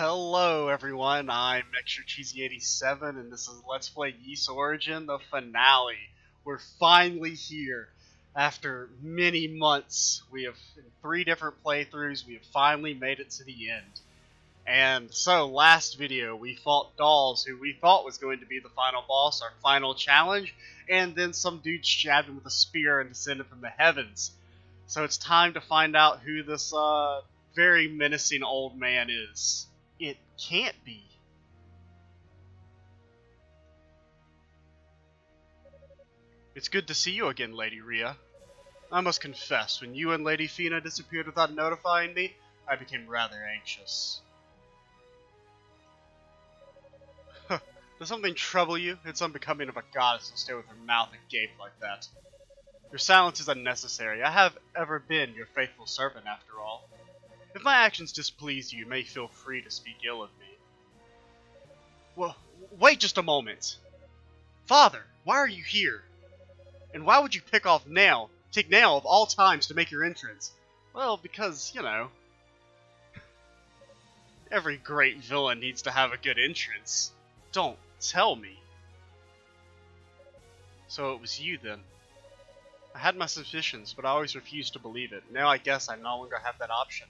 Hello everyone, I'm Extra Cheesy 87 and this is Let's Play Ys Origin, the finale. We're finally here. After many months, we have, in 3 different playthroughs, we have finally made it to the end. And so, last video, we fought Dolls, who we thought was going to be the final boss, our final challenge, and then some dude stabbed him with a spear and descended from the heavens. So it's time to find out who this, very menacing old man is. It can't be. It's good to see you again, Lady Rhea. I must confess, when you and Lady Fina disappeared without notifying me, I became rather anxious. Does something trouble you? It's unbecoming of a goddess to stay with her mouth agape like that. Your silence is unnecessary. I have ever been your faithful servant, after all. If my actions displease you, you may feel free to speak ill of me. Well, wait just a moment. Father, why are you here? And why would you take now of all times to make your entrance? Well, because, you know, every great villain needs to have a good entrance. Don't tell me. So it was you then. I had my suspicions, but I always refused to believe it. Now I guess I no longer have that option.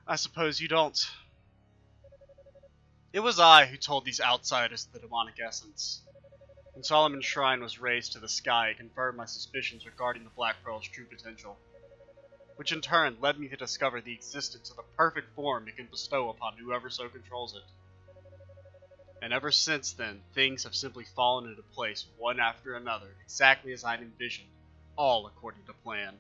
I suppose you don't. It was I who told these outsiders the demonic essence. When Solomon's shrine was raised to the sky, it confirmed my suspicions regarding the Black Pearl's true potential, which in turn led me to discover the existence of the perfect form it can bestow upon whoever so controls it. And ever since then, things have simply fallen into place one after another, exactly as I'd envisioned, all according to plan.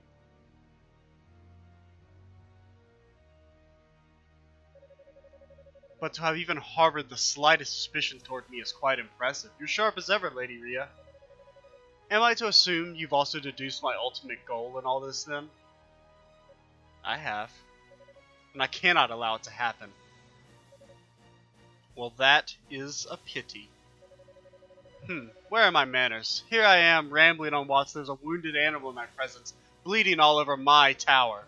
But to have even harbored the slightest suspicion toward me is quite impressive. You're sharp as ever, Lady Rhea. Am I to assume you've also deduced my ultimate goal in all this, then? I have. And I cannot allow it to happen. Well, that is a pity. Where are my manners? Here I am, rambling on whilst there's a wounded animal in my presence, bleeding all over my tower.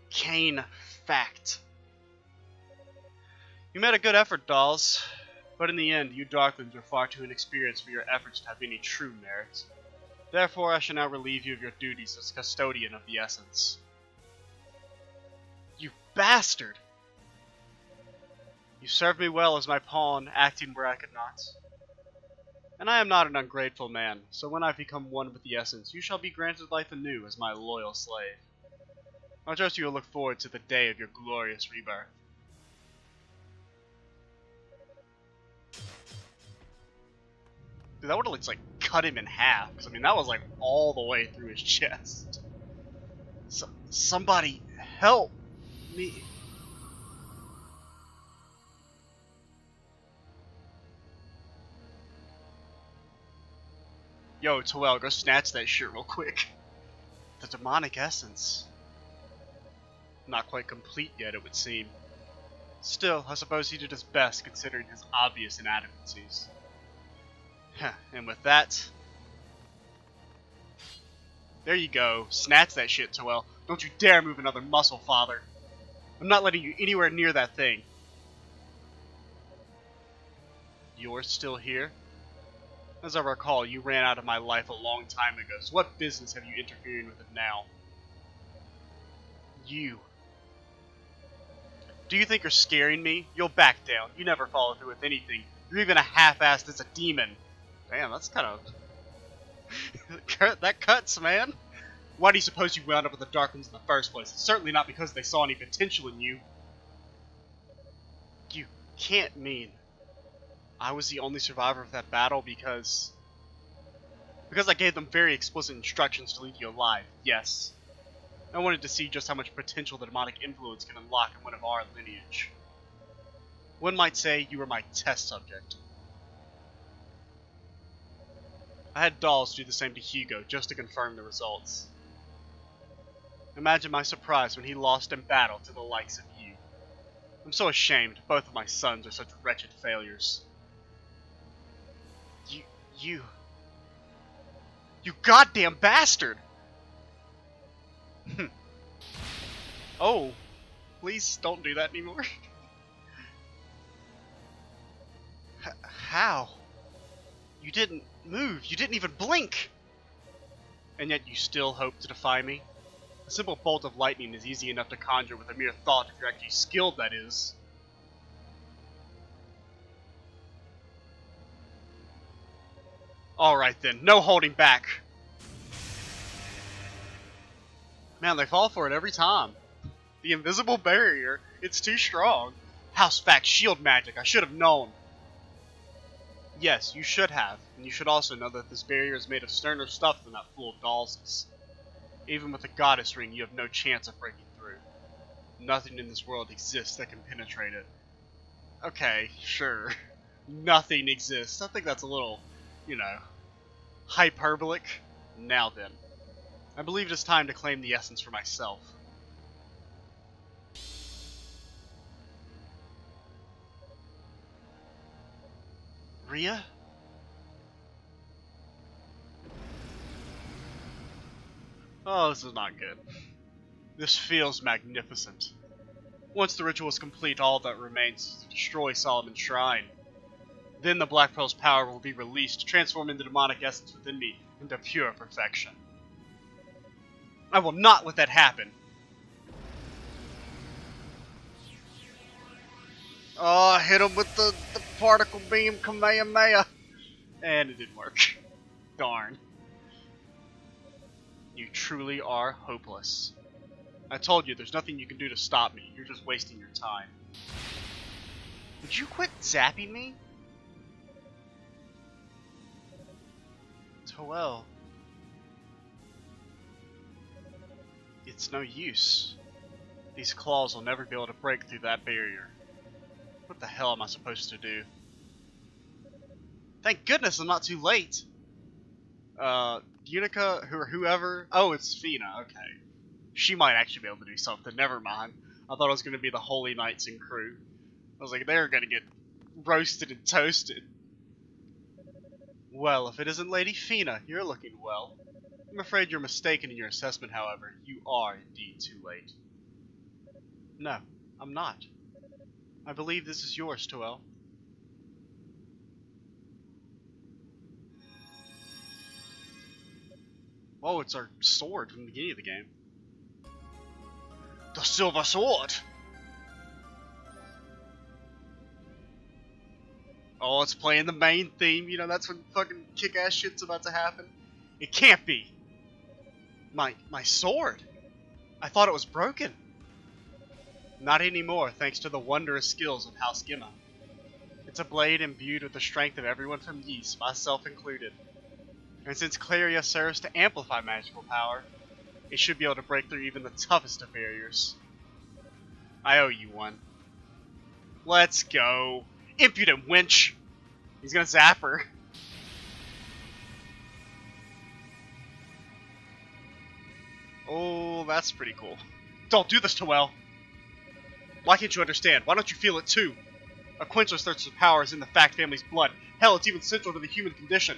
Kane fact. You made a good effort, Dolls, but in the end, you Darklings were far too inexperienced for your efforts to have any true merit. Therefore, I shall now relieve you of your duties as custodian of the essence. You bastard! You served me well as my pawn, acting where I could not. And I am not an ungrateful man, so when I've become one with the essence, you shall be granted life anew as my loyal slave. I trust you will look forward to the day of your glorious rebirth. Dude, that would have like cut him in half, because I mean that was like all the way through his chest. Somebody help me. Yo, Toel, go snatch that shit real quick. The demonic essence. Not quite complete yet, it would seem. Still, I suppose he did his best considering his obvious inadequacies. And with that... There you go. Snatch that shit, Toel. Don't you dare move another muscle, Father. I'm not letting you anywhere near that thing. You're still here? As I recall, you ran out of my life a long time ago, so what business have you interfering with it now? You. Do you think you're scaring me? You'll back down. You never follow through with anything. You're even a half-assed as a demon. Damn, that's kind of... that cuts, man. Why do you suppose you wound up with the Darklings in the first place? It's certainly not because they saw any potential in you. You can't mean... I was the only survivor of that battle because I gave them very explicit instructions to leave you alive, yes. I wanted to see just how much potential the demonic influence can unlock in one of our lineage. One might say you were my test subject. I had Dolls do the same to Hugo just to confirm the results. Imagine my surprise when he lost in battle to the likes of you. I'm so ashamed both of my sons are such wretched failures. You goddamn bastard! Oh, please don't do that anymore. How? You didn't move. You didn't even blink. And yet you still hope to defy me? A simple bolt of lightning is easy enough to conjure with a mere thought if you're actually skilled, that is. Alright then, no holding back. Man, they fall for it every time. The invisible barrier, it's too strong. House fact, shield magic, I should have known. Yes, you should have, and you should also know that this barrier is made of sterner stuff than that fool of Dals's. Even with the goddess ring, you have no chance of breaking through. Nothing in this world exists that can penetrate it. Okay, sure. Nothing exists. I think that's a little, hyperbolic. Now then. I believe it is time to claim the essence for myself. Rhea? Oh, this is not good. This feels magnificent. Once the ritual is complete, all that remains is to destroy Solomon's Shrine. Then the Black Pearl's power will be released, transforming the demonic essence within me into pure perfection. I will not let that happen. Oh, I hit him with the particle beam Kamehameha. And it didn't work. Darn. You truly are hopeless. I told you, there's nothing you can do to stop me. You're just wasting your time. Would you quit zapping me? Toel. It's no use. These claws will never be able to break through that barrier. What the hell am I supposed to do? Thank goodness I'm not too late. Unica, or whoever. Oh, it's Fina, okay. She might actually be able to do something. Never mind. I thought it was going to be the Holy Knights and crew. I was like, they're going to get roasted and toasted. Well, if it isn't Lady Fina, you're looking well. I'm afraid you're mistaken in your assessment, however. You are indeed too late. No, I'm not. I believe this is yours, Toel. Oh, it's our sword from the beginning of the game. The Silver Sword! Oh, it's playing the main theme. You know, that's when fucking kick-ass shit's about to happen. It can't be! My sword! I thought it was broken. Not anymore, thanks to the wondrous skills of House Gemma. It's a blade imbued with the strength of everyone from Ys, myself included. And since Claria serves to amplify magical power, it should be able to break through even the toughest of barriers. I owe you one. Let's go. Impudent wench! He's gonna zap her. Oh, that's pretty cool. Don't do this, Toel! Why can't you understand? Why don't you feel it too? A quenchless thirst for power is in the Fact family's blood. Hell, it's even central to the human condition.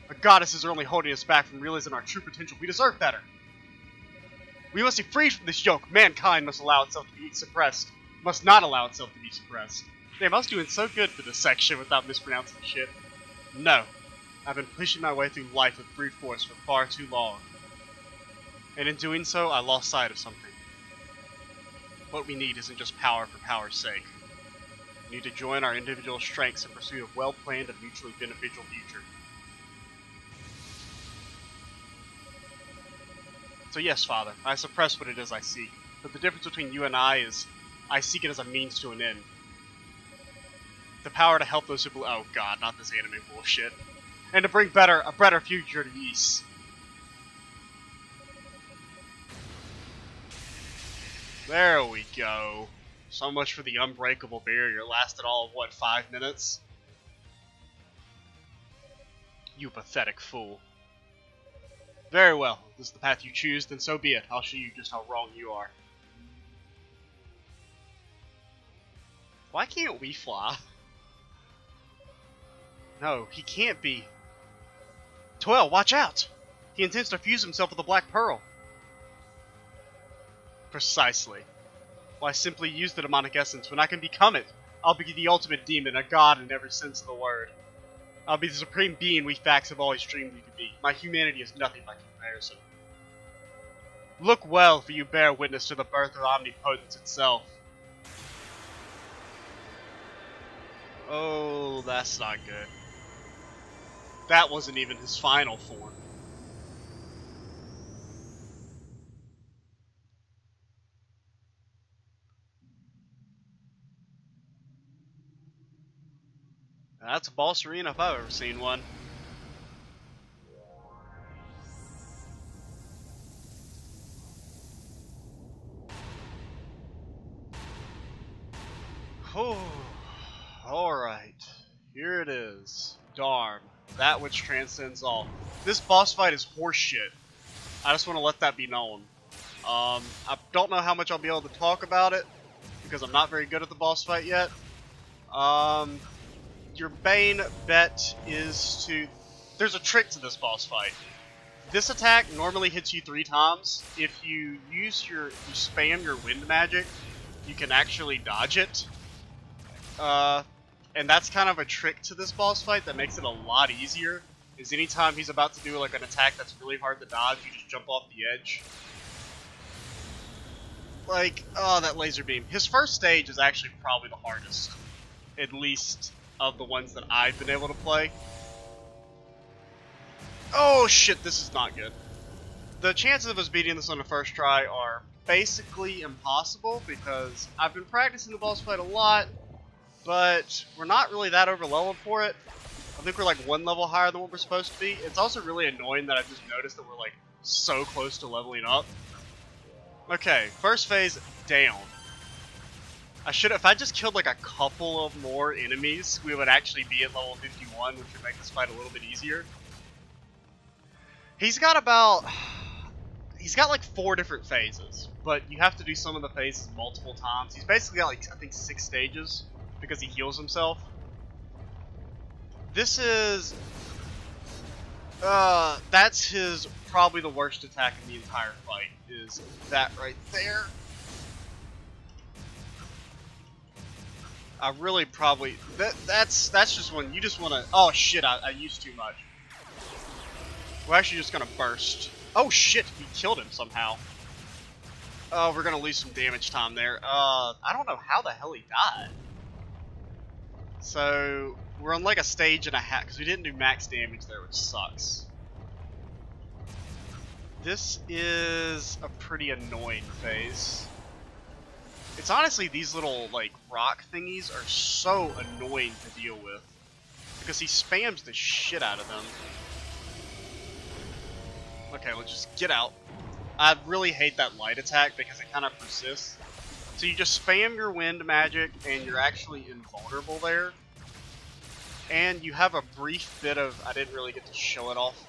The goddesses are only holding us back from realizing our true potential. We deserve better. We must be freed from this yoke. Mankind must allow itself to be suppressed. Must not allow itself to be suppressed. Damn, I was doing so good for this section without mispronouncing shit. No. I've been pushing my way through life with brute force for far too long. And in doing so, I lost sight of something. What we need isn't just power for power's sake. We need to join our individual strengths in pursuit of well-planned and mutually beneficial future. So yes, Father, I suppress what it is I seek, but the difference between you and I is I seek it as a means to an end. The power to help those who oh god, not this anime bullshit. And to bring a better future to Ys. There we go. So much for the unbreakable barrier. Lasted all of, what, 5 minutes? You pathetic fool. Very well. If this is the path you choose, then so be it. I'll show you just how wrong you are. Why can't we fly? No, he can't be. Toel, watch out! He intends to fuse himself with the Black Pearl. Precisely. Why simply use the demonic essence when I can become it? I'll be the ultimate demon, a god in every sense of the word. I'll be the supreme being we facts have always dreamed we could be. My humanity is nothing by comparison. Look well, for you bear witness to the birth of omnipotence itself. Oh, that's not good. That wasn't even his final form. That's a boss arena if I've ever seen one. Oh, alright. Here it is. Darm. That which transcends all. This boss fight is horseshit. I just want to let that be known. I don't know how much I'll be able to talk about it, because I'm not very good at the boss fight yet. Your Bane bet is to... There's a trick to this boss fight. This attack normally hits you 3 times. If you spam your wind magic, you can actually dodge it. And that's kind of a trick to this boss fight that makes it a lot easier. Is anytime he's about to do like an attack that's really hard to dodge, you just jump off the edge. Like, oh, that laser beam. His first stage is actually probably the hardest. At least of the ones that I've been able to play. Oh shit, this is not good. The chances of us beating this on the first try are basically impossible because I've been practicing the boss fight a lot, but we're not really that over leveled for it. I think we're like 1 level higher than what we're supposed to be. It's also really annoying that I've just noticed that we're like so close to leveling up. Okay, first phase down. If I just killed like a couple of more enemies, we would actually be at level 51, which would make this fight a little bit easier. He's got like 4 different phases, but you have to do some of the phases multiple times. He's basically got like, I think 6 stages, because he heals himself. This is, that's probably the worst attack in the entire fight, is that right there. I really probably, that's just one, you just want to, oh shit, I used too much. We're actually just gonna burst. Oh shit, we killed him somehow. Oh, we're gonna lose some damage time there. I don't know how the hell he died. So, we're on like a stage and a half, because we didn't do max damage there, which sucks. This is a pretty annoying phase. It's honestly, these little, like, rock thingies are so annoying to deal with. Because he spams the shit out of them. Okay, let's just get out. I really hate that light attack because it kind of persists. So you just spam your wind magic and you're actually invulnerable there. And you have a brief bit of, I didn't really get to show it off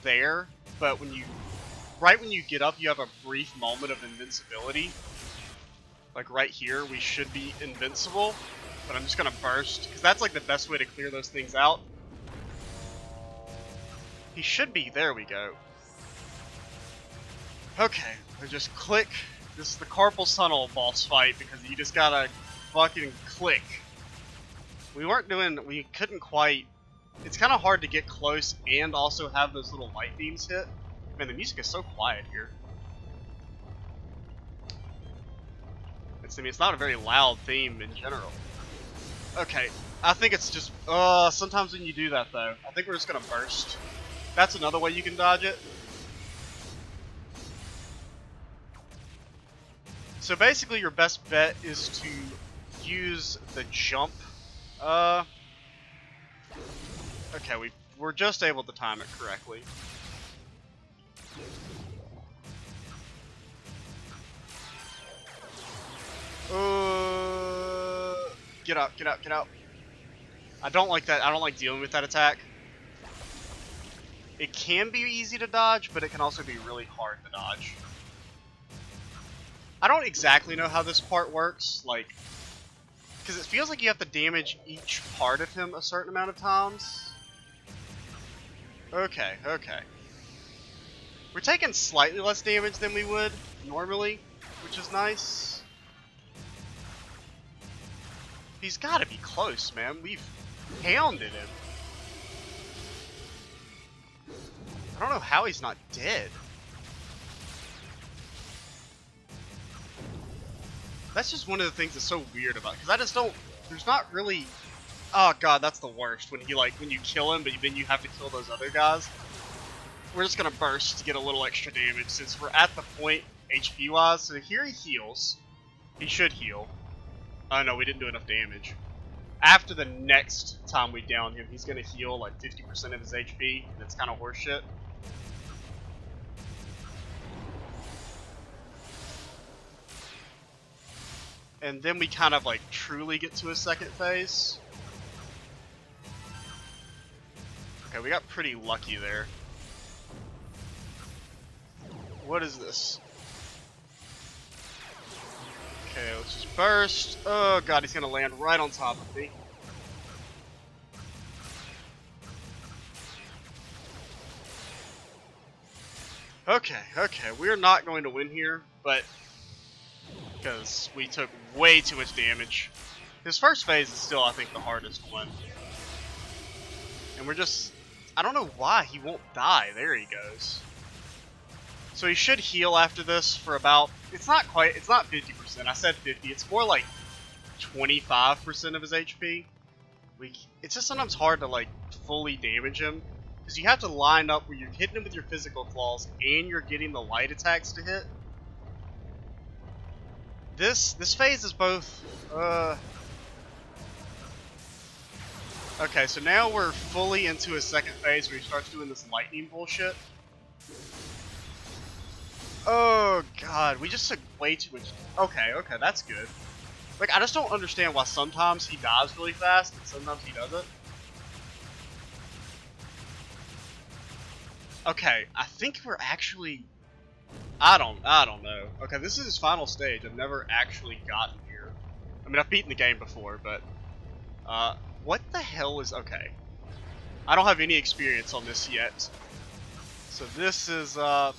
there, but right when you get up, you have a brief moment of invincibility. Like right here, we should be invincible, but I'm just gonna burst, because that's like the best way to clear those things out. He should be, there we go. Okay, we just click. This is the carpal tunnel boss fight, because you just gotta fucking click. We couldn't quite, it's kind of hard to get close and also have those little light beams hit. Man, the music is so quiet here. It's not a very loud theme in general. Okay, I think it's just, sometimes when you do that though, I think we're just gonna burst. That's another way you can dodge it. So basically your best bet is to use the jump. Okay, we're just able to time it correctly. Get out, get out, get out. I don't like that. I don't like dealing with that attack. It can be easy to dodge, but it can also be really hard to dodge. I don't exactly know how this part works, like, because it feels like you have to damage each part of him a certain amount of times. Okay, okay. We're taking slightly less damage than we would normally, which is nice. He's got to be close, man. We've hounded him. I don't know how he's not dead. That's just one of the things that's so weird about it, because I just don't. There's not really. Oh god, that's the worst. When when you kill him, but then you have to kill those other guys. We're just gonna burst to get a little extra damage since we're at the point HP wise. So here he heals. He should heal. Oh no, we didn't do enough damage. After the next time we down him, he's gonna heal like 50% of his HP, and it's kind of horseshit. And then we kind of like truly get to a second phase. Okay, we got pretty lucky there. What is this? Okay, let's just burst. Oh god, he's gonna land right on top of me. Okay, we're not going to win here, but because we took way too much damage. His first phase is still, I think, the hardest one. And we're just... I don't know why he won't die. There he goes. So he should heal after this for about... It's not 50%. I said 50. It's more like 25% of his HP. It's just sometimes hard to, like, fully damage him. Because you have to line up where you're hitting him with your physical claws and you're getting the light attacks to hit. This phase is both, okay, so now we're fully into a second phase where he starts doing this lightning bullshit. Oh god, we just took way too much. Okay, that's good. Like, I just don't understand why sometimes he dies really fast and sometimes he doesn't. Okay, I think we're actually... I don't know. Okay, this is his final stage. I've never actually gotten here. I mean, I've beaten the game before, but... what the hell is... Okay. I don't have any experience on this yet. So this is, Alright,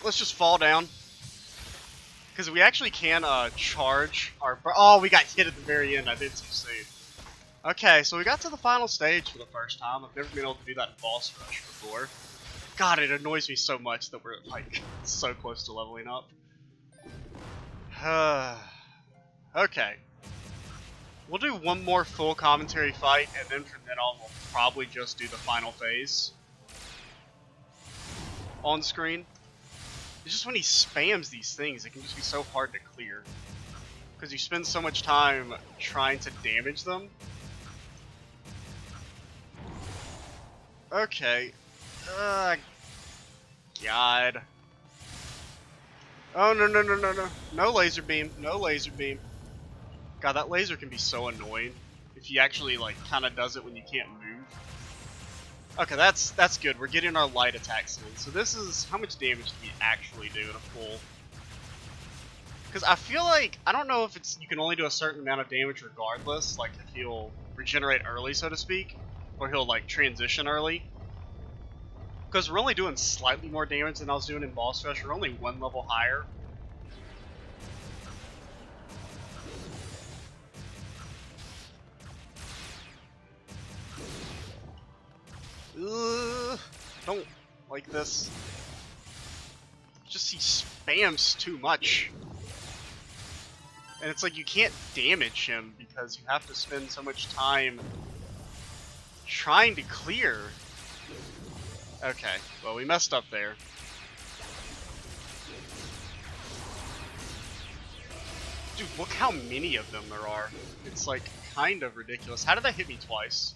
let's just fall down. Because we actually can, charge our... Oh, we got hit at the very end. I did too soon. Okay, so we got to the final stage for the first time. I've never been able to do that in boss rush before. God, it annoys me so much that we're, like, so close to leveling up. Okay. We'll do one more full commentary fight, and then from then on we'll probably just do the final phase. On screen. It's just when he spams these things, it can just be so hard to clear. Because you spend so much time trying to damage them. Okay. God. Oh, no. No laser beam. No laser beam. God, that laser can be so annoying. If he actually, like, kind of does it when you can't move. Okay, that's good. We're getting our light attacks in. So this is... How much damage do we actually do in a full... Because I feel like... I don't know if it's... You can only do a certain amount of damage regardless. Like, if he'll regenerate early, so to speak. Or he'll, like, transition early. Because we're only doing slightly more damage than I was doing in boss rush. We're only one level higher. Don't like this. Just he spams too much. And it's like you can't damage him because you have to spend so much time trying to clear. Okay, well, we messed up there. Dude, look how many of them there are. It's like kind of ridiculous. How did that hit me twice?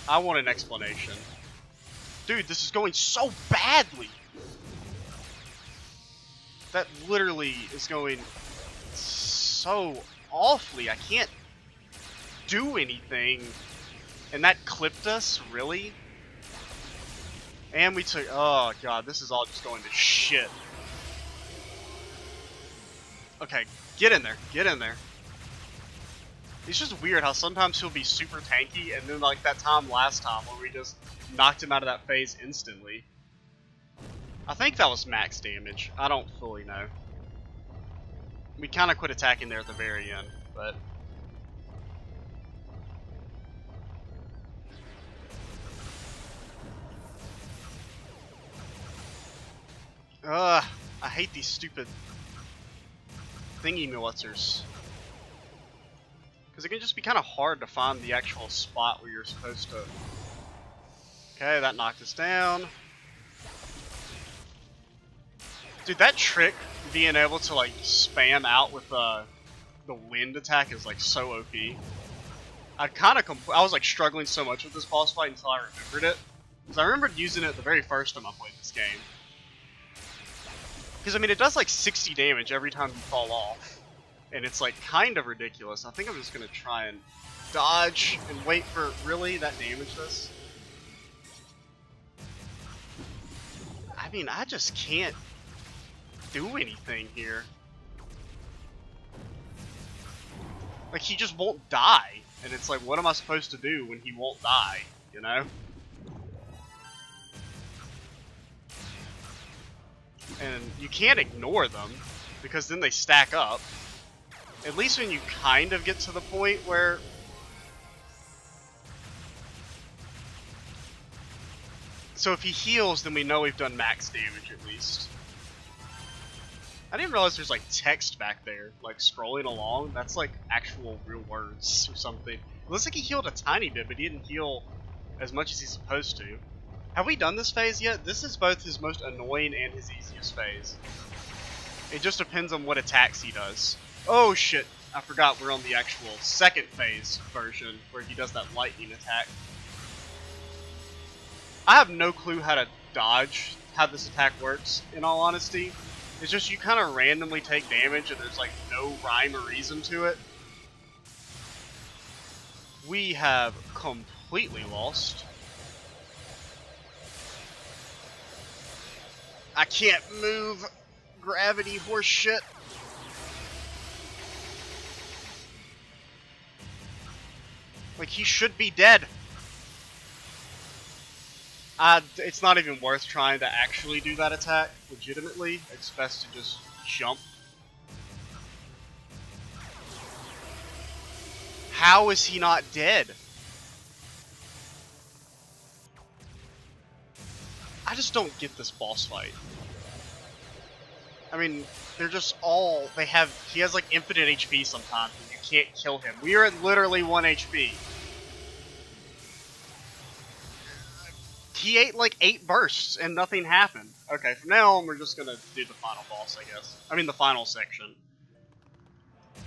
I want an explanation. Dude, this is going so badly. That literally is going so awfully. I can't do anything. And that clipped us, really? And we took... Oh, God, this is all just going to shit. Okay, get in there. Get in there. It's just weird how sometimes he'll be super tanky, and then like that time last time where we just knocked him out of that phase instantly. I think that was max damage. I don't fully know. We kind of quit attacking there at the very end, but... I hate these stupid thingy-me-whatsers. Because it can just be kind of hard to find the actual spot where you're supposed to... Okay, that knocked us down. Dude, that trick, being able to like spam out with the wind attack is like so OP. I was like struggling so much with this boss fight until I remembered it. Because I remembered using it the very first time I played this game. Because I mean, it does like 60 damage every time you fall off. And it's like kind of ridiculous. I think I'm just going to try and dodge and wait for really that damaged us. I mean, I just can't do anything here. Like, he just won't die. And it's like, what am I supposed to do when he won't die, you know? And you can't ignore them, because then they stack up. At least when you kind of get to the point where... So if he heals, then we know we've done max damage at least. I didn't realize there's like text back there, like scrolling along. That's like actual real words or something. It looks like he healed a tiny bit, but he didn't heal as much as he's supposed to. Have we done this phase yet? This is both his most annoying and his easiest phase. It just depends on what attacks he does. Oh shit, I forgot we're on the actual second phase version where he does that lightning attack. I have no clue how to dodge how this attack works, in all honesty. It's just you kind of randomly take damage and there's like no rhyme or reason to it. We have completely lost. I can't move. Gravity horse shit. Like, he should be dead. It's not even worth trying to actually do that attack, legitimately. It's best to just jump. How is he not dead? I just don't get this boss fight. I mean, they're just all, he has like infinite HP sometimes, and you can't kill him. We are at literally 1 HP. He ate like 8 bursts and nothing happened. Okay, from now on we're just gonna do the final boss, I guess. I mean the final section.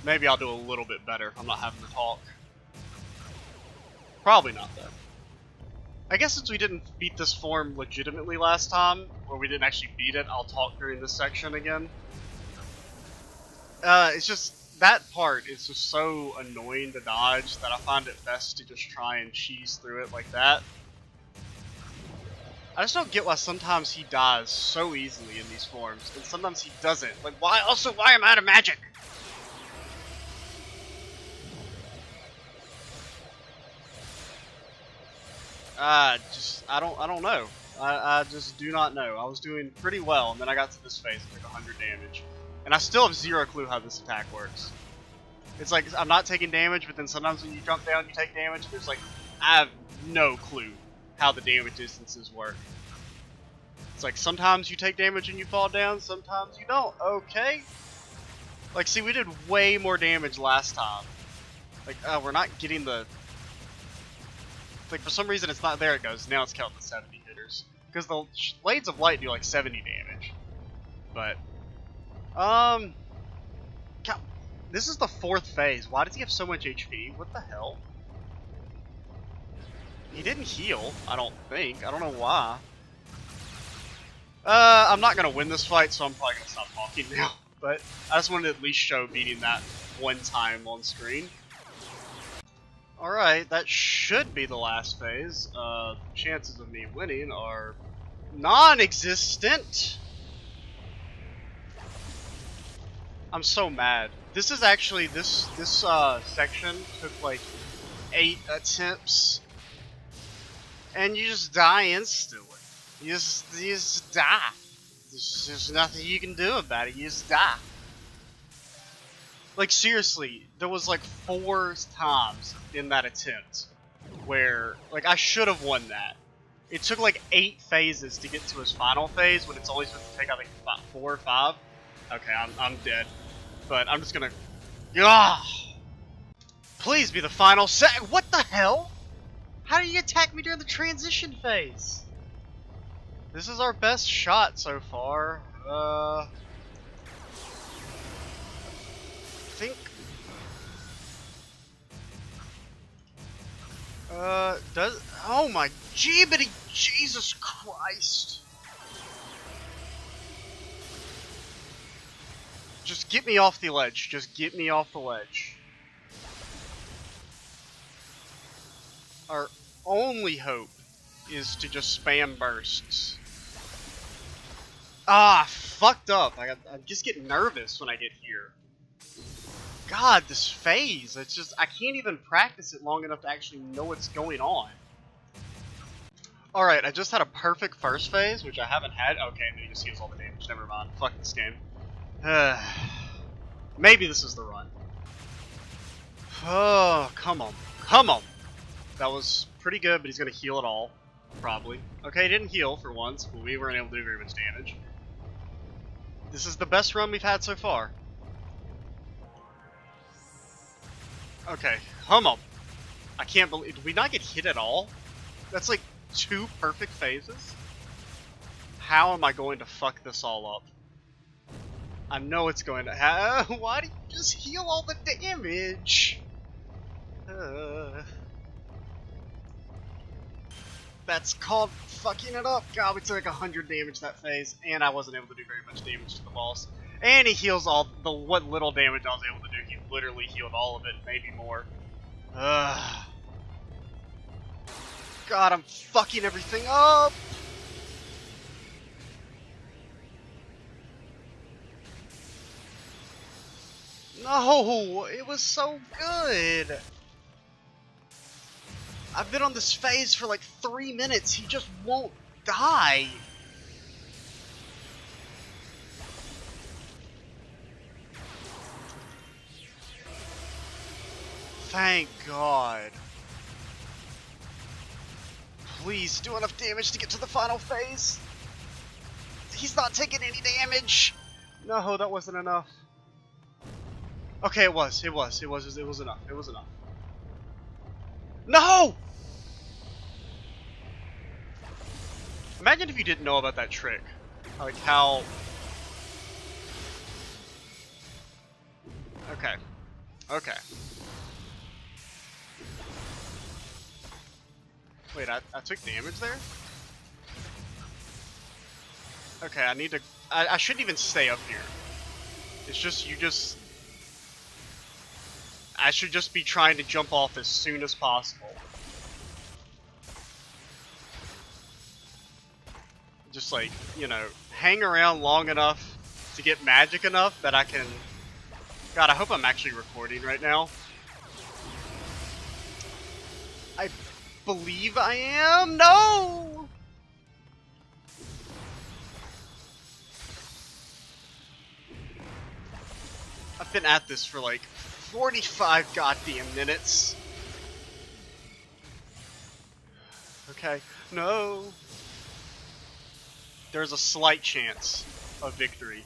Maybe I'll do a little bit better if I'm not having to talk. Probably not though. I guess since we didn't beat this form legitimately last time, or we didn't actually beat it, I'll talk during this section again. It's just, that part is just so annoying to dodge that I find it best to just try and cheese through it like that. I just don't get why sometimes he dies so easily in these forms, and sometimes he doesn't. Like, why am I out of magic? I don't know. I just do not know. I was doing pretty well, and then I got to this phase and took 100 damage. And I still have zero clue how this attack works. It's like, I'm not taking damage, but then sometimes when you jump down, you take damage, and there's like, I have no clue how the damage distances work. It's like, sometimes you take damage and you fall down, sometimes you don't. Okay. Like, see, we did way more damage last time. Like, we're not getting the... Like, for some reason it's not there, it goes. Now it's counting the 70 hitters. Because the Blades of Light do like 70 damage. But, God, this is the 4th phase. Why does he have so much HP? What the hell? He didn't heal, I don't think. I don't know why. I'm not gonna win this fight, so I'm probably gonna stop talking now. But I just wanted to at least show beating that one time on screen. Alright, that should be the last phase. Chances of me winning are non-existent. I'm so mad. This is actually this section took like 8 attempts, and you just die instantly. You just die. There's nothing you can do about it. You just die. Like seriously, there was like 4 times in that attempt where like I should have won that. It took like 8 phases to get to his final phase when it's only supposed to take I think about 4 or 5. Okay, I'm dead. But I'm just gonna. Ah! Please be the final set. What the hell? How did he attack me during the transition phase? This is our best shot so far. I think. Does. Oh my jeebity Jesus Christ. Just get me off the ledge. Just get me off the ledge. Our only hope is to just spam bursts. Ah, fucked up. I just get nervous when I get here. God, this phase. It's just, I can't even practice it long enough to actually know what's going on. Alright, I just had a perfect first phase, which I haven't had. Okay, and then he just heals all the damage. Never mind. Fuck this game. Maybe this is the run. Oh, come on. Come on. That was pretty good, but he's going to heal it all. Probably. Okay, he didn't heal for once, but we weren't able to do very much damage. This is the best run we've had so far. Okay, come on. I can't believe... Did we not get hit at all? That's like 2 perfect phases? How am I going to fuck this all up? I know it's going to happen. Why do you just heal all the damage? That's called fucking it up. God, we took like 100 damage that phase, and I wasn't able to do very much damage to the boss. And he heals all the what little damage I was able to do. He literally healed all of it, maybe more. God, I'm fucking everything up. No, it was so good. I've been on this phase for like 3 minutes. He just won't die. Thank God. Please do enough damage to get to the final phase. He's not taking any damage. No, that wasn't enough. Okay, it was enough. It was enough. No! Imagine if you didn't know about that trick. Like how... Okay. Okay. Wait, I took damage there? Okay, I need to... I shouldn't even stay up here. It's just, I should just be trying to jump off as soon as possible. Just like, you know, hang around long enough to get magic enough that I can... God, I hope I'm actually recording right now. I believe I am? No! I've been at this for like 45 goddamn minutes. Okay, no. There's a slight chance of victory.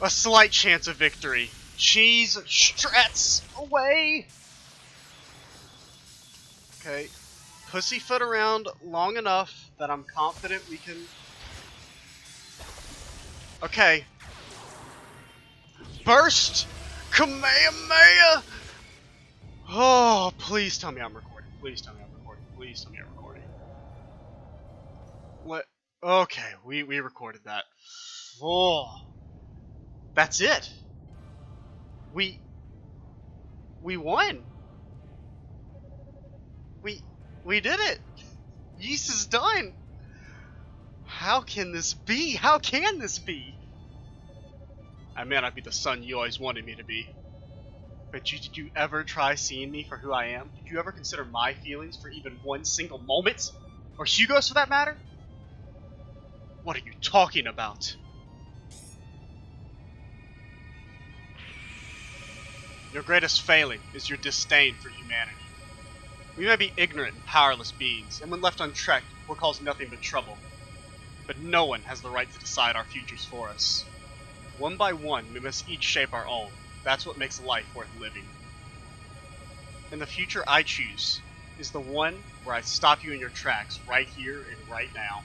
A slight chance of victory. Cheese strats away. Okay. Pussyfoot around long enough that I'm confident we can... Okay. Burst! Kamehameha! Oh, please tell me I'm recording. Please tell me I'm recording. Please tell me I'm recording. What? Okay, we recorded that. Oh. That's it. We won. We did it. Yeast is done. How can this be? How can this be? I may not be the son you always wanted me to be. But did you ever try seeing me for who I am? Did you ever consider my feelings for even one single moment? Or Hugo's for that matter? What are you talking about? Your greatest failing is your disdain for humanity. We may be ignorant and powerless beings, and when left unchecked, will cause nothing but trouble. But no one has the right to decide our futures for us. One by one, we must each shape our own. That's what makes life worth living. And the future I choose is the one where I stop you in your tracks right here and right now.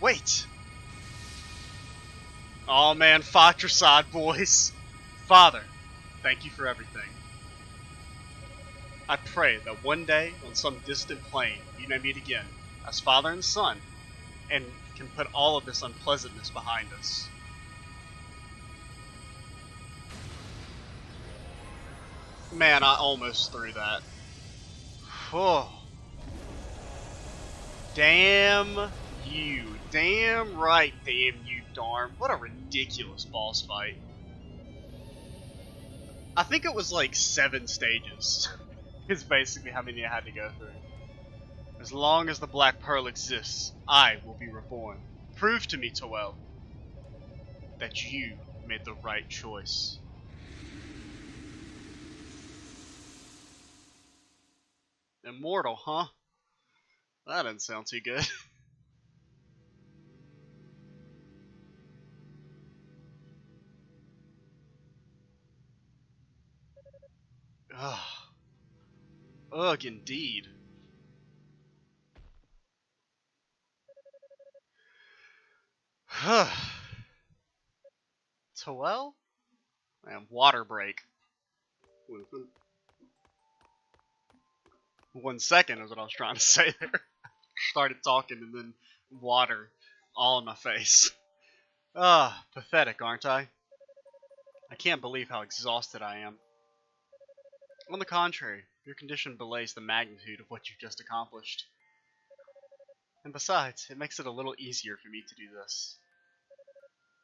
Wait! Oh man, Fatrasad, boys. Father, thank you for everything. I pray that one day, on some distant plane, we may meet again, as father and son, and can put all of this unpleasantness behind us. Man, I almost threw that. Oh. Damn you. Damn right, damn you, Darm. What a ridiculous boss fight. I think it was like 7 stages. Is basically how many I had to go through. As long as the Black Pearl exists, I will be reborn. Prove to me, Toel, that you made the right choice. Immortal, huh? That didn't sound too good. Ugh. Ugh, indeed. Toel? Man, water break. 1 second is what I was trying to say there. Started talking and then water all in my face. Ah, pathetic, aren't I? I can't believe how exhausted I am. On the contrary, your condition belays the magnitude of what you've just accomplished. And besides, it makes it a little easier for me to do this.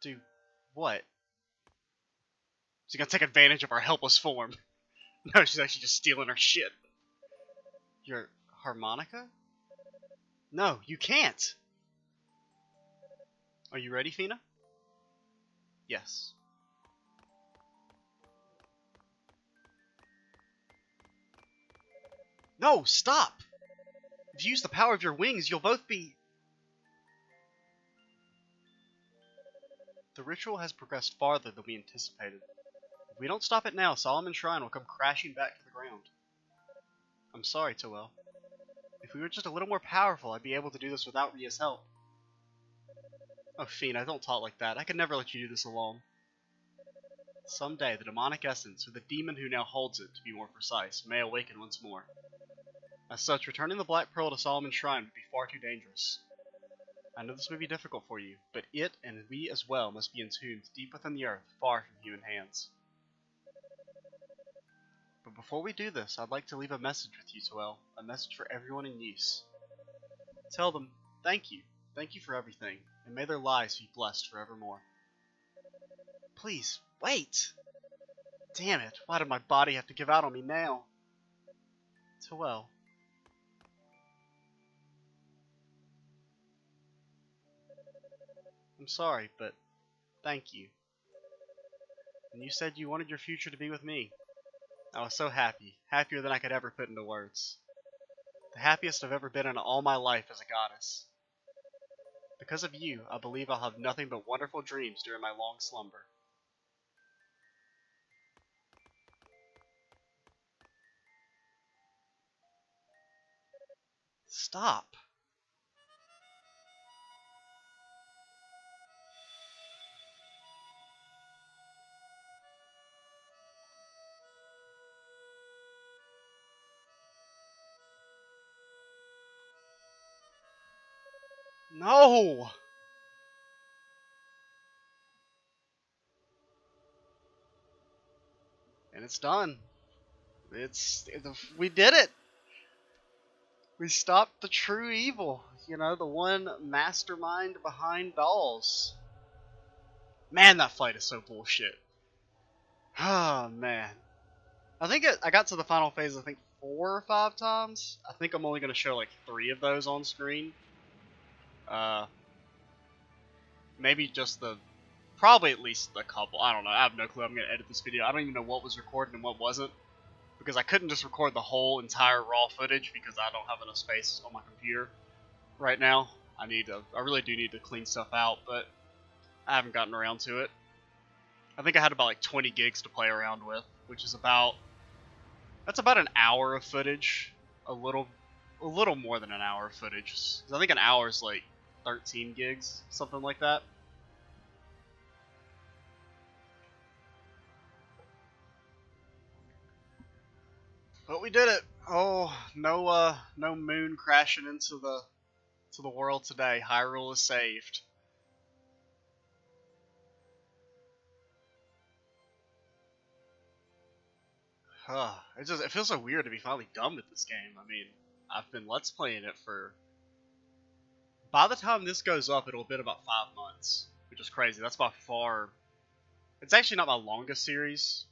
Do what? She's gonna take advantage of our helpless form. No, she's actually just stealing our shit. Your harmonica? No, you can't! Are you ready, Fina? Yes. No, stop! If you use the power of your wings, you'll both be... The ritual has progressed farther than we anticipated. If we don't stop it now, Solomon's Shrine will come crashing back to the ground. I'm sorry, Toel. If we were just a little more powerful, I'd be able to do this without Ria's help. Oh, Fina, don't talk like that. I could never let you do this alone. Someday, the demonic essence, or the demon who now holds it, to be more precise, may awaken once more. As such, returning the Black Pearl to Solomon's Shrine would be far too dangerous. I know this may be difficult for you, but it, and we as well, must be entombed deep within the earth, far from human hands. But before we do this, I'd like to leave a message with you, Toel. A message for everyone in Ys. Tell them, thank you. Thank you for everything, and may their lives be blessed forevermore. Please, wait! Damn it, why did my body have to give out on me now? Toel. I'm sorry, but thank you. And you said you wanted your future to be with me. I was so happy, happier than I could ever put into words. The happiest I've ever been in all my life as a goddess. Because of you, I believe I'll have nothing but wonderful dreams during my long slumber. Stop. No! And it's done. We did it! We stopped the true evil. You know, the one mastermind behind dolls. Man, that fight is so bullshit. Oh, man. I think I got to the final phase, I think, 4 or 5 times. I think I'm only going to show like 3 of those on screen. Maybe just probably at least a couple. I don't know. I have no clue. I'm going to edit this video. I don't even know what was recorded and what wasn't. Because I couldn't just record the whole entire raw footage because I don't have enough space on my computer right now. I really do need to clean stuff out, but I haven't gotten around to it. I think I had about like 20 gigs to play around with, which is that's about an hour of footage. A little more than an hour of footage. 'Cause I think an hour is like 13 gigs, something like that. But we did it. Oh, no moon crashing into the world today. Hyrule is saved. It feels so weird to be finally done with this game. I mean, I've been Let's Playing it for... By the time this goes up, it'll have been about 5 months, which is crazy. That's by far... It's actually not my longest series.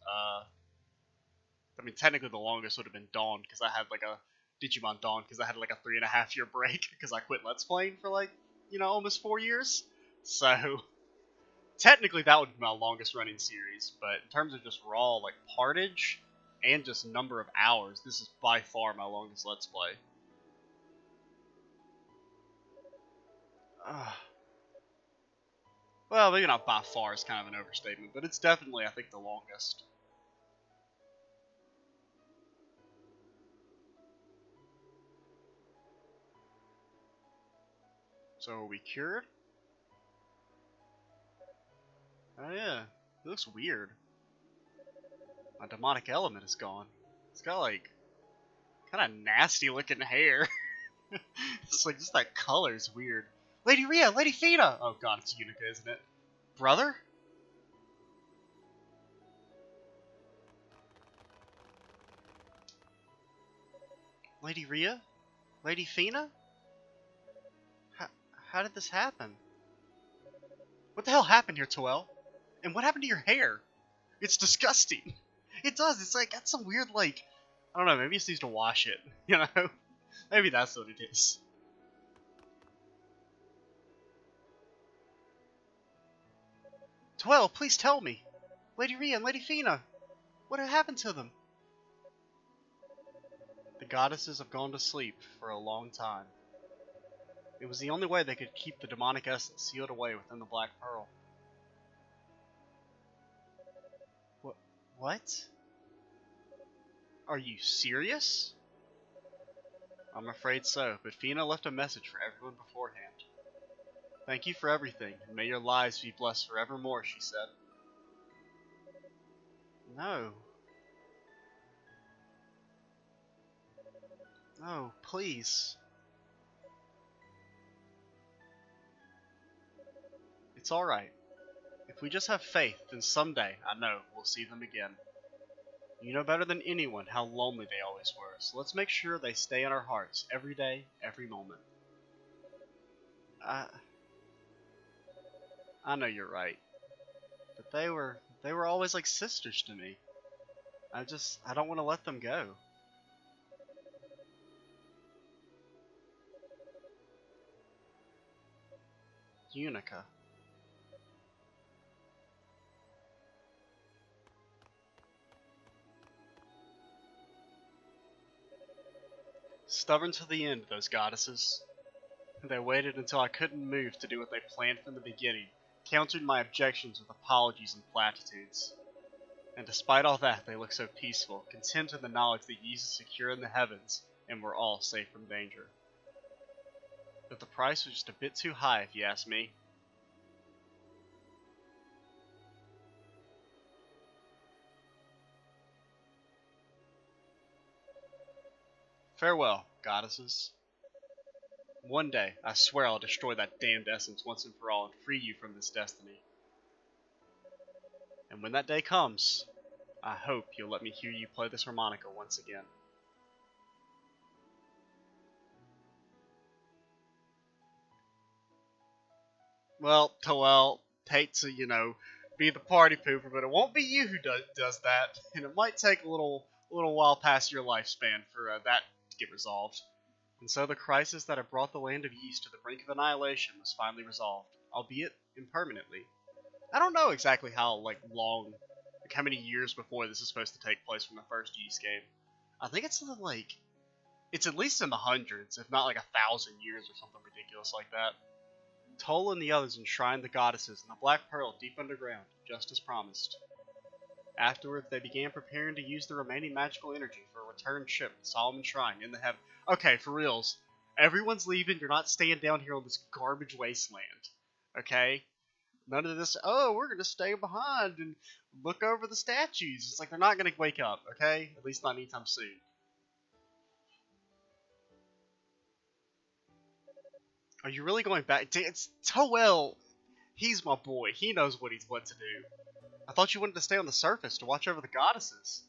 I mean, technically the longest would have been Dawn, because I had like a... Digimon Dawn, because I had like a 3.5 year break, because I quit Let's Playing for like, almost 4 years. So... Technically that would be my longest running series, but in terms of just raw, like, partage... and just number of hours, this is by far my longest Let's Play. Well, maybe not by far is kind of an overstatement, but it's definitely, I think, the longest. So, are we cured? Oh yeah, it looks weird. My demonic element is gone. It's got like kind of nasty looking hair. It's like just that color's weird. Lady Rhea, Lady Fina! Oh god, it's Unica, isn't it? Brother? Lady Rhea? Lady Fina? How did this happen? What the hell happened here, Toel? And what happened to your hair? It's disgusting. It does. It's like, got some weird, like, I don't know, maybe it needs to wash it, Maybe that's what it is. Toel, please tell me. Lady Rhea and Lady Fina. What had happened to them? The goddesses have gone to sleep for a long time. It was the only way they could keep the demonic essence sealed away within the Black Pearl. What? Are you serious? I'm afraid so, but Fina left a message for everyone beforehand. Thank you for everything, and may your lives be blessed forevermore, she said. No. No, please. It's alright. If we just have faith, then someday, I know, we'll see them again. You know better than anyone how lonely they always were, so let's make sure they stay in our hearts every day, every moment. I know you're right. But they were always like sisters to me. I don't want to let them go. Unica. Stubborn to the end, those goddesses. They waited until I couldn't move to do what they planned from the beginning, countered my objections with apologies and platitudes. And despite all that, they looked so peaceful, content in the knowledge that Ys is secure in the heavens, and we're all safe from danger. But the price was just a bit too high, if you ask me. Farewell, goddesses. One day, I swear I'll destroy that damned essence once and for all and free you from this destiny. And when that day comes, I hope you'll let me hear you play this harmonica once again. Well, Toel, hate to, be the party pooper, but it won't be you who does that, and it might take a little while past your lifespan for that to get resolved. And so the crisis that had brought the land of Yeast to the brink of annihilation was finally resolved, albeit impermanently. I don't know exactly how how many years before this is supposed to take place from the first Yeast game. I think it's at least in the hundreds, if not like 1,000 years or something ridiculous like that. Toll and the others enshrined the goddesses in the Black Pearl deep underground, just as promised. Afterward, they began preparing to use the remaining magical energy for a return ship to Solomon Shrine in the heaven. Okay, for reals. Everyone's leaving, you're not staying down here on this garbage wasteland. Okay? None of this, oh, we're gonna stay behind and look over the statues. It's like they're not gonna wake up, okay? At least not anytime soon. Are you really going back? It's Toel. He's my boy. He knows what to do. I thought you wanted to stay on the surface to watch over the goddesses.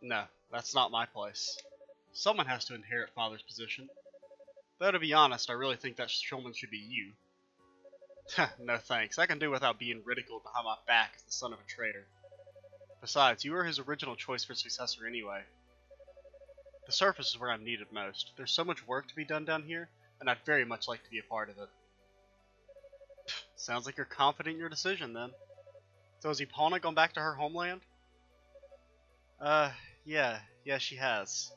No, that's not my place. Someone has to inherit Father's position. Though to be honest, I really think that showman should be you. No thanks. I can do without being ridiculed behind my back as the son of a traitor. Besides, you were his original choice for successor anyway. The surface is where I'm needed most. There's so much work to be done down here, and I'd very much like to be a part of it. Sounds like you're confident in your decision, then. So has Epona gone back to her homeland? Yeah, she has.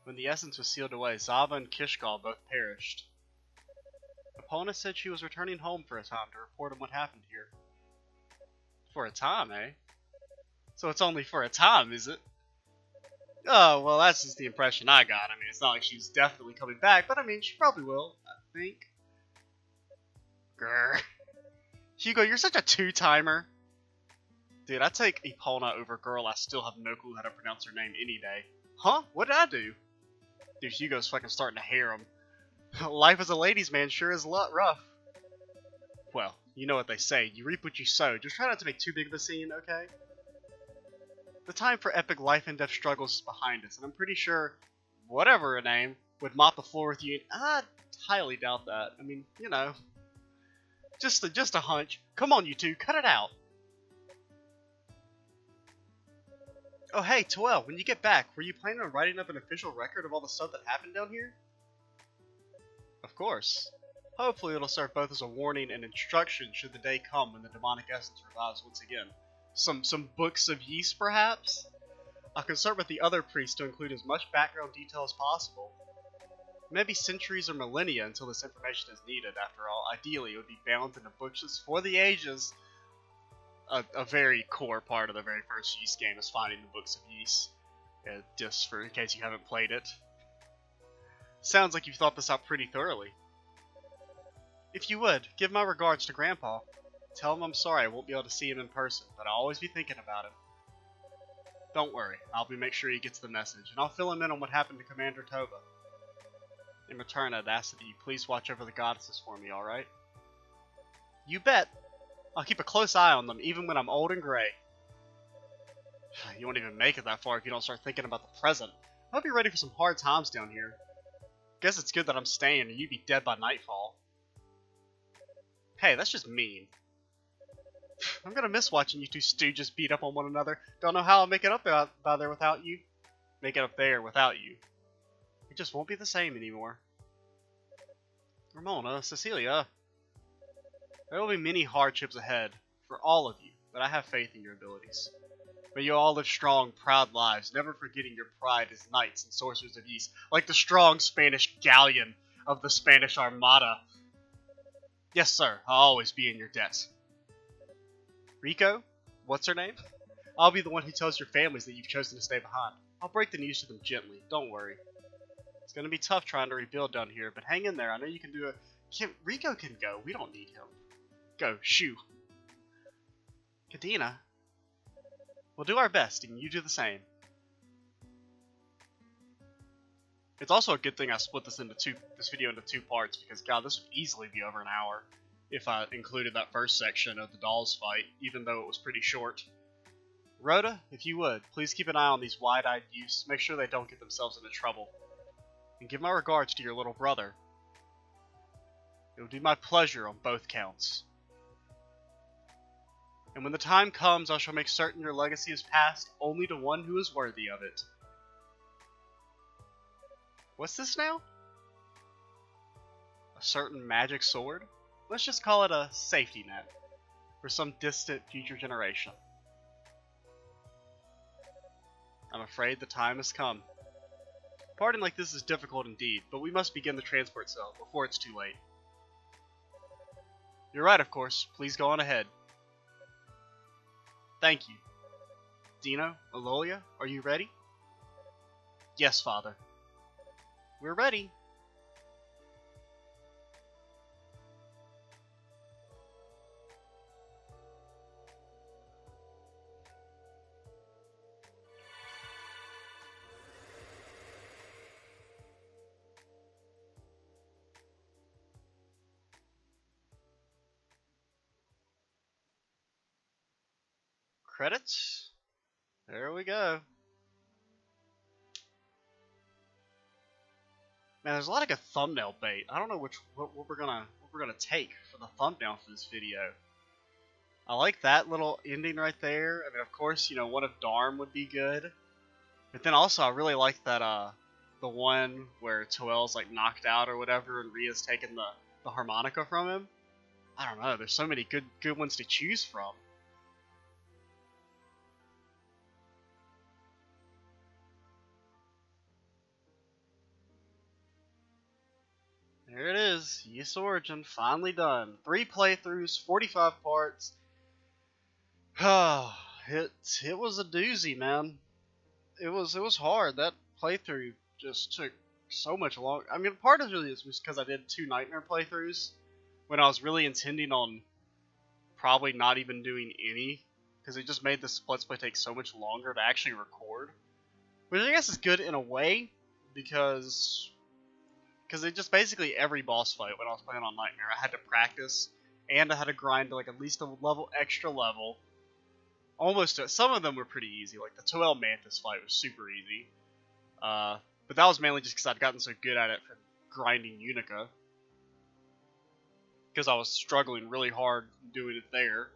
When the essence was sealed away, Zava and Kishgal both perished. Epona said she was returning home for a time to report on what happened here. For a time, eh? So it's only for a time, is it? Oh, well, that's just the impression I got. I mean, it's not like she's definitely coming back, but I mean, she probably will, I think. Grr. Hugo, you're such a two-timer. Dude, I take Epona over girl. I still have no clue how to pronounce her name any day. Huh? What did I do? Dude, Hugo's fucking starting to harem. Life as a ladies' man sure is a lot rough. Well, you know what they say. You reap what you sow. Just try not to make too big of a scene, okay? The time for epic life and death struggles is behind us, and I'm pretty sure whatever her name would mop the floor with you. I highly doubt that. I mean, just a hunch. Come on, you two, cut it out. Oh hey, Toel, when you get back, were you planning on writing up an official record of all the stuff that happened down here? Of course. Hopefully it'll serve both as a warning and instruction should the day come when the demonic essence revives once again. Some books of yeast, perhaps? I'll consult with the other priests to include as much background detail as possible. Maybe centuries or millennia until this information is needed, after all. Ideally, it would be bound into books for the ages. A very core part of the very first Yeast game is finding the books of Yeast. Just in case you haven't played it. Sounds like you've thought this out pretty thoroughly. If you would, give my regards to Grandpa. Tell him I'm sorry I won't be able to see him in person, but I'll always be thinking about him. Don't worry, I'll make sure he gets the message, and I'll fill him in on what happened to Commander Tova. In return, I'd ask that you please watch over the goddesses for me, alright? You bet! I'll keep a close eye on them, even when I'm old and gray. You won't even make it that far if you don't start thinking about the present. I hope you're ready for some hard times down here. Guess it's good that I'm staying, or you'd be dead by nightfall. Hey, that's just mean. I'm gonna miss watching you two stooges beat up on one another. Don't know how I'll make it up there without you. Make it up there without you. It just won't be the same anymore. Ramona, Cecilia. There will be many hardships ahead for all of you, but I have faith in your abilities. May you all live strong, proud lives, never forgetting your pride as knights and sorcerers of Yeast, like the strong Spanish galleon of the Spanish Armada. Yes, sir, I'll always be in your debt. Rico? What's her name? I'll be the one who tells your families that you've chosen to stay behind. I'll break the news to them gently, don't worry. It's gonna be tough trying to rebuild down here, but hang in there, I know you can do it. Rico can go, we don't need him. Go, shoo. Kadena? We'll do our best, and you do the same. It's also a good thing I split this video into two parts, because god, this would easily be over an hour if I included that first section of the dolls fight, even though it was pretty short. Rhoda, if you would, please keep an eye on these wide-eyed youths, make sure they don't get themselves into trouble. And give my regards to your little brother. It would be my pleasure on both counts. And when the time comes, I shall make certain your legacy is passed only to one who is worthy of it. What's this now? A certain magic sword? Let's just call it a safety net for some distant future generation. I'm afraid the time has come. Parting like this is difficult indeed, but we must begin the transport cell before it's too late. You're right, of course. Please go on ahead. Thank you. Dino, Alolia, are you ready? Yes, Father. We're ready. Credits. There we go. Man, there's a lot of good thumbnail bait. I don't know what we're gonna take for the thumbnail for this video. I like that little ending right there. I mean, of course, you know, one of Darm would be good. But then also, I really like that the one where Toel's like knocked out or whatever, and Ria's taking the harmonica from him. I don't know. There's so many good ones to choose from. There it is, Ys Origin, finally done. 3 playthroughs, 45 parts. It was a doozy, man. It was hard. That playthrough just took so much longer. I mean, part of it was because I did 2 Nightmare playthroughs when I was really intending on probably not even doing any, because it just made this Let's Play take so much longer to actually record. Which I guess is good in a way, because it just basically every boss fight when I was playing on Nightmare, I had to practice, and I had to grind to like at least a extra level. Almost, some of them were pretty easy, like the Toel Mantis fight was super easy. But that was mainly just because I'd gotten so good at it from grinding Unica. Because I was struggling really hard doing it there.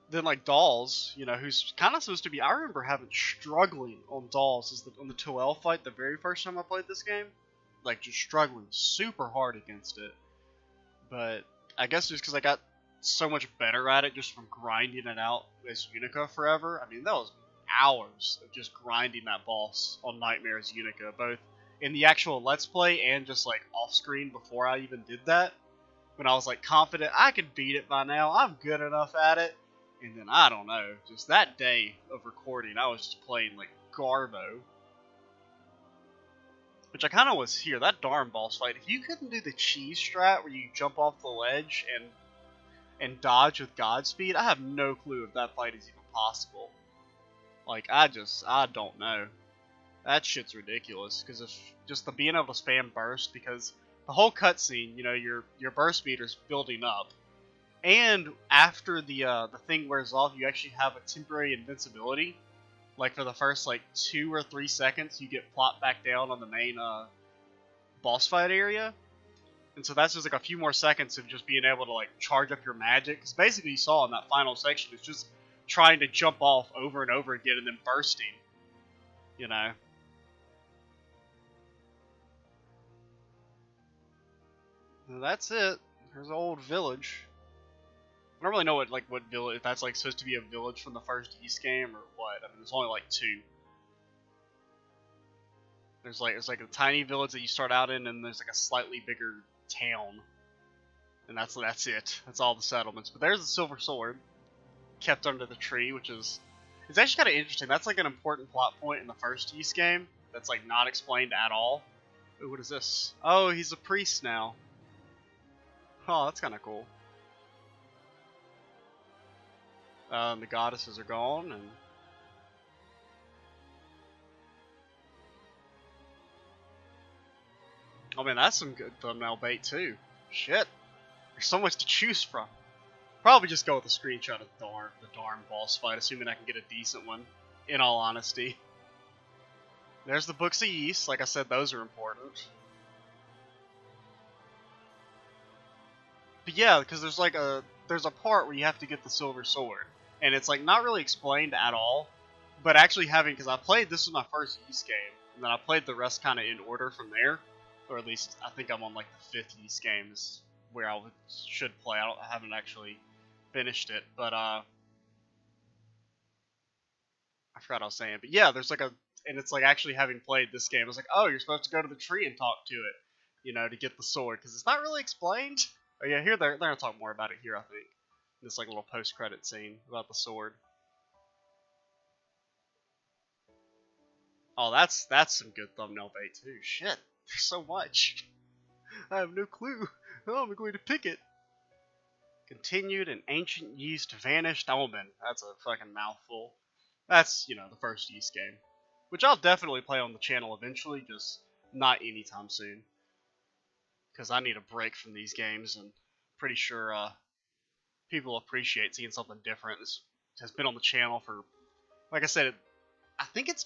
Then like Dolls, you know, who's kind of supposed to be, I remember having struggling on Dolls on the Toel fight the very first time I played this game. Like just struggling super hard against it. But I guess just because I got so much better at it just from grinding it out as Unica forever. I mean, that was hours of just grinding that boss on Nightmare as Unica, both in the actual Let's Play and just like off screen before I even did that. When I was like confident I could beat it by now, I'm good enough at it. And then I don't know, just that day of recording, I was just playing like Garbo. Which I kind of was here. That Darm boss fight, if you couldn't do the cheese strat where you jump off the ledge and dodge with Godspeed, I have no clue if that fight is even possible. Like, I don't know. That shit's ridiculous, because if just the being able to spam burst, because the whole cutscene, you know, your burst meter's building up, and after the thing wears off, you actually have a temporary invincibility. Like for the first like 2 or 3 seconds, you get plopped back down on the main boss fight area. And so that's just like a few more seconds of just being able to like charge up your magic. Because basically you saw in that final section, it's just trying to jump off over and over again and then bursting. You know? And that's it. There's an old village. I don't really know what village, if that's like supposed to be a village from the first Ys game or what. I mean, there's only like 2. There's like a tiny village that you start out in, and there's like a slightly bigger town, and that's it. That's all the settlements. But there's the silver sword kept under the tree, which is it's actually kind of interesting. That's like an important plot point in the first Ys game that's like not explained at all. Ooh, what is this? Oh, he's a priest now. Oh, that's kind of cool. The goddesses are gone, and oh man, that's some good thumbnail bait too. Shit, there's so much to choose from. Probably just go with a screenshot of the Darm boss fight, assuming I can get a decent one. In all honesty, there's the books of Ys. Like I said, those are important. But yeah, because there's a part where you have to get the silver sword, and it's like not really explained at all. But actually having, because I played, this was my first Ys game, and then I played the rest kind of in order from there, or at least I think I'm on like the 5th Ys game is where should play. I haven't actually finished it, but I forgot what I was saying. But yeah, there's like and it's like actually having played this game, it's like, oh, you're supposed to go to the tree and talk to it, to get the sword, because it's not really explained. Oh yeah, here they're gonna talk more about it here, I think. This like little post-credit scene about the sword. Oh, that's some good thumbnail bait too. Shit, there's so much. I have no clue. How am I going to pick it? Continued an ancient yeast vanished omen. That's a fucking mouthful. That's, the first Ys game. Which I'll definitely play on the channel eventually, just not anytime soon. Because I need a break from these games, and pretty sure people appreciate seeing something different. This has been on the channel for, like I said, I think it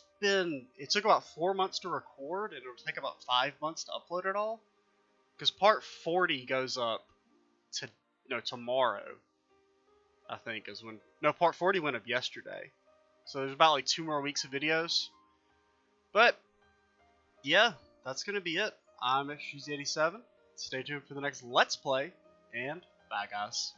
took about 4 months to record, and it'll take about 5 months to upload it all. Because part 40 goes up tomorrow, I think, part 40 went up yesterday. So there's about like 2 more weeks of videos. But, yeah, that's going to be it. I'm Cheesy87. Stay tuned for the next Let's Play, and bye guys.